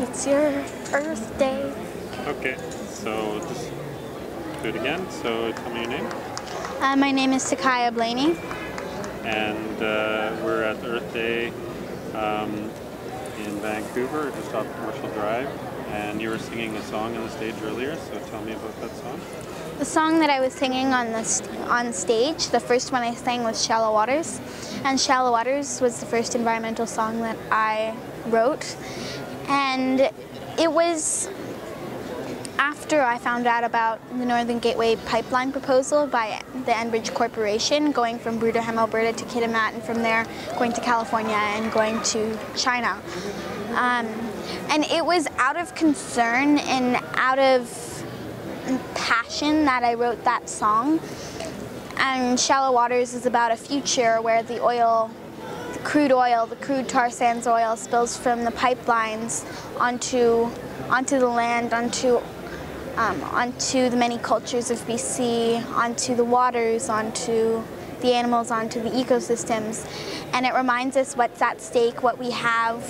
It's your Earth Day. Okay, so just do it again. So tell me your name. My name is Ta'Kaiya Blaney. And we're at Earth Day in Vancouver, just off Commercial Drive. And you were singing a song on the stage earlier, so tell me about that song. The song that I was singing on stage, the first one I sang was Shallow Waters. And Shallow Waters was the first environmental song that I wrote. And it was after I found out about the Northern Gateway pipeline proposal by the Enbridge Corporation, going from Bruderheim, Alberta to Kitimat, and from there going to California and going to China. And it was out of concern and out of passion that I wrote that song. And Shallow Waters is about a future where the crude tar sands oil spills from the pipelines onto the land, onto the many cultures of BC, onto the waters, onto the animals, onto the ecosystems. And it reminds us what's at stake, what we have,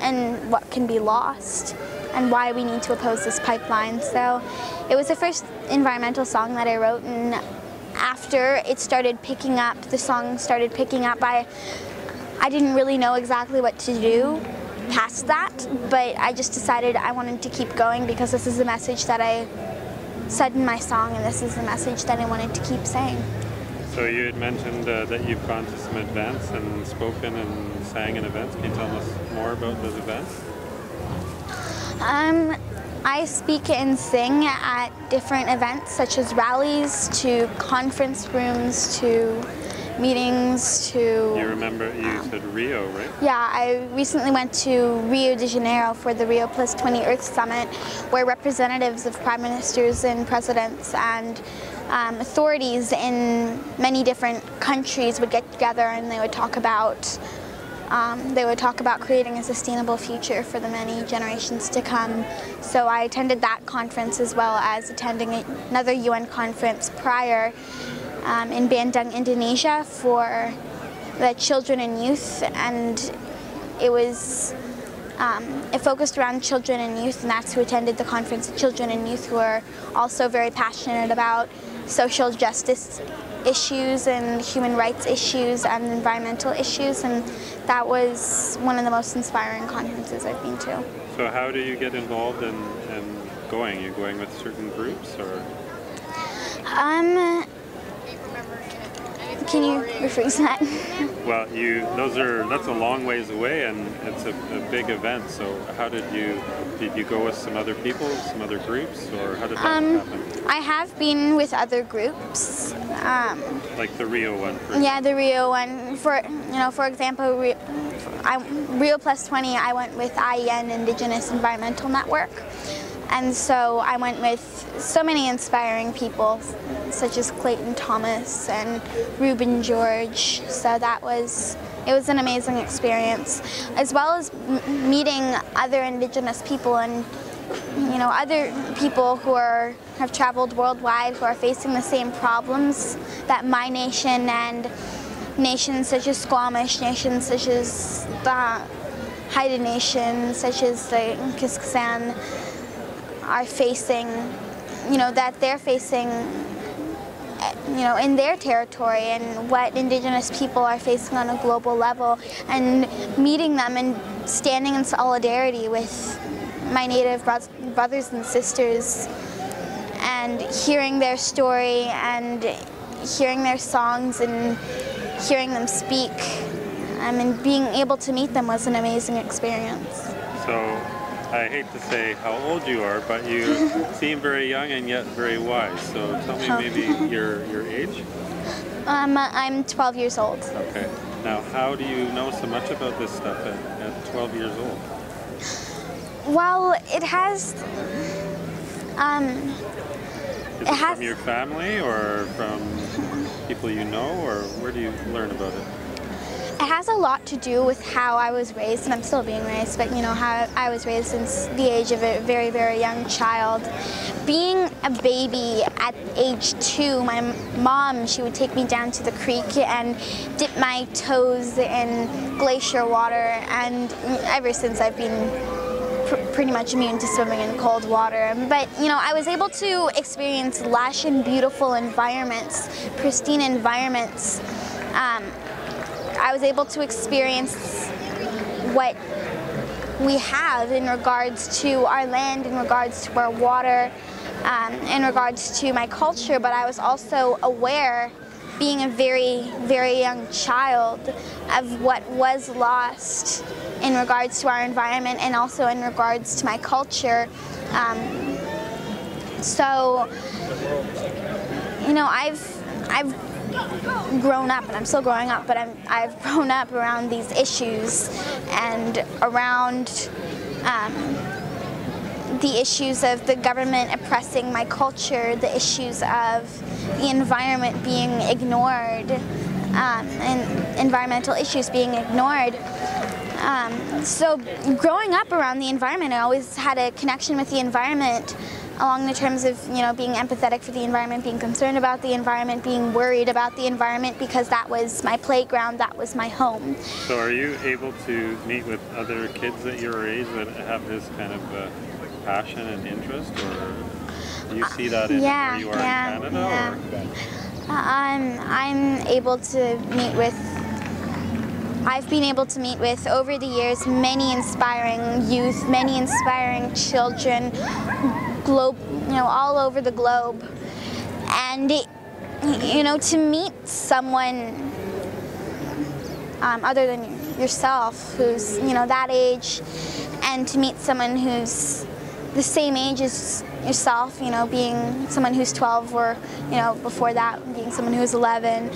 and what can be lost, and why we need to oppose this pipeline. So it was the first environmental song that I wrote, and after it started picking up, the song started picking up, I didn't really know exactly what to do past that, but I just decided I wanted to keep going because this is the message that I said in my song, and this is the message that I wanted to keep saying. So you had mentioned that you've gone to some events and spoken and sang in events. Can you tell us more about those events? I speak and sing at different events, such as rallies, to conference rooms, to meetings, to... You remember, you said Rio, right? Yeah, I recently went to Rio de Janeiro for the Rio Plus 20 Earth Summit, where representatives of prime ministers and presidents and authorities in many different countries would get together, and they would talk about creating a sustainable future for the many generations to come. So I attended that conference as well as attending another UN conference prior in Bandung, Indonesia, for the children and youth, and it focused around children and youth, and that's who attended the conference, children and youth who are also very passionate about social justice issues and human rights issues and environmental issues, and that was one of the most inspiring conferences I've been to. So how do you get involved in going? Are you going with certain groups, or? Can you rephrase that? Well, that's a long ways away, and it's a big event. So how did you go with some other people, some other groups, or how did that happen? I have been with other groups. Like the Rio one. Yeah, the Rio one. For example, Rio Plus 20, I went with IEN, Indigenous Environmental Network. And so I went with so many inspiring people, such as Clayton Thomas and Reuben George. So it was an amazing experience, as well as meeting other Indigenous people and other people who have traveled worldwide, who are facing the same problems that my nation and nations such as Squamish, nations such as the Haida Nation, such as the Kisksan, are facing, that they're facing, in their territory, and what Indigenous people are facing on a global level, and meeting them and standing in solidarity with my Native brothers and sisters, and hearing their story and hearing their songs and hearing them speak, and being able to meet them was an amazing experience. So, I hate to say how old you are, but you seem very young and yet very wise. So tell me maybe your age? I'm 12 years old. Okay. Now, how do you know so much about this stuff at 12 years old? Well, it has... Is it from your family or from people you know, or where do you learn about it? It has a lot to do with how I was raised, and I'm still being raised, but you know, how I was raised since the age of a very, very young child. Being a baby at age 2, my mom, she would take me down to the creek and dip my toes in glacier water, and ever since I've been pretty much immune to swimming in cold water. But you know, I was able to experience lush and beautiful environments, pristine environments. I was able to experience what we have in regards to our land, in regards to our water, in regards to my culture, but I was also aware, being a very, very young child, of what was lost in regards to our environment and also in regards to my culture. So, you know, I've grown up, and I'm still growing up, but I've grown up around these issues and around the issues of the government oppressing my culture, the issues of the environment being ignored, and environmental issues being ignored. So growing up around the environment, I always had a connection with the environment along the terms of, you know, being empathetic for the environment, being concerned about the environment, being worried about the environment, because that was my playground, that was my home. So are you able to meet with other kids at your age that have this kind of passion and interest, or do you see that in where you are in Canada? I'm able to meet with, I've been able to meet with, over the years, many inspiring youth, many inspiring children, all over the globe. And you know, to meet someone other than yourself, who's, you know, that age, and to meet someone who's the same age as yourself, you know, being someone who's 12, or, you know, before that, being someone who's 11,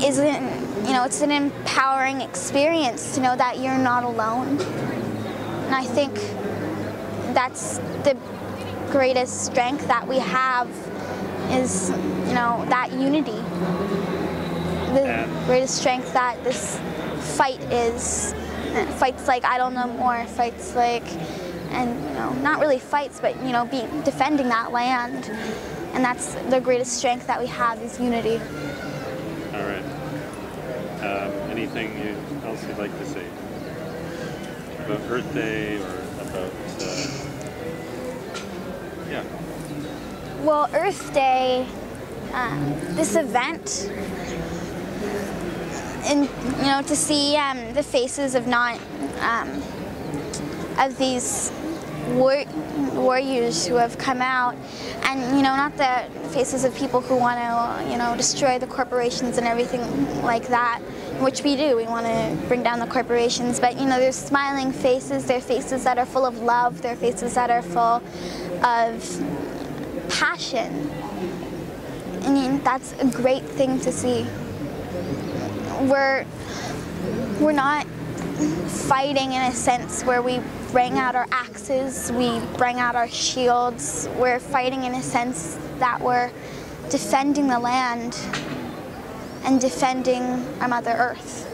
isn't, you know, it's an empowering experience to know that you're not alone. And I think that's the greatest strength that we have, is, you know, that unity. The greatest strength that this fight is. Fights like I don't know more, fights like, and you know, not really fights, but you know, defending that land. And that's the greatest strength that we have, is unity. All right. Anything else you'd like to say about Earth Day, or about yeah? Well, Earth Day, this event, and you know, to see the faces of of these warriors who have come out, and you know, not the faces of people who want to, you know, destroy the corporations and everything like that, which we do. We want to bring down the corporations, but you know, there's smiling faces. They're faces that are full of love. They're faces that are full of passion. I mean, that's a great thing to see. We're not fighting in a sense where we bring out our axes, we bring out our shields. We're fighting in a sense that we're defending the land and defending our Mother Earth.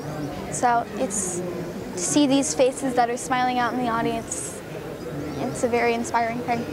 So it's, to see these faces that are smiling out in the audience, it's a very inspiring thing.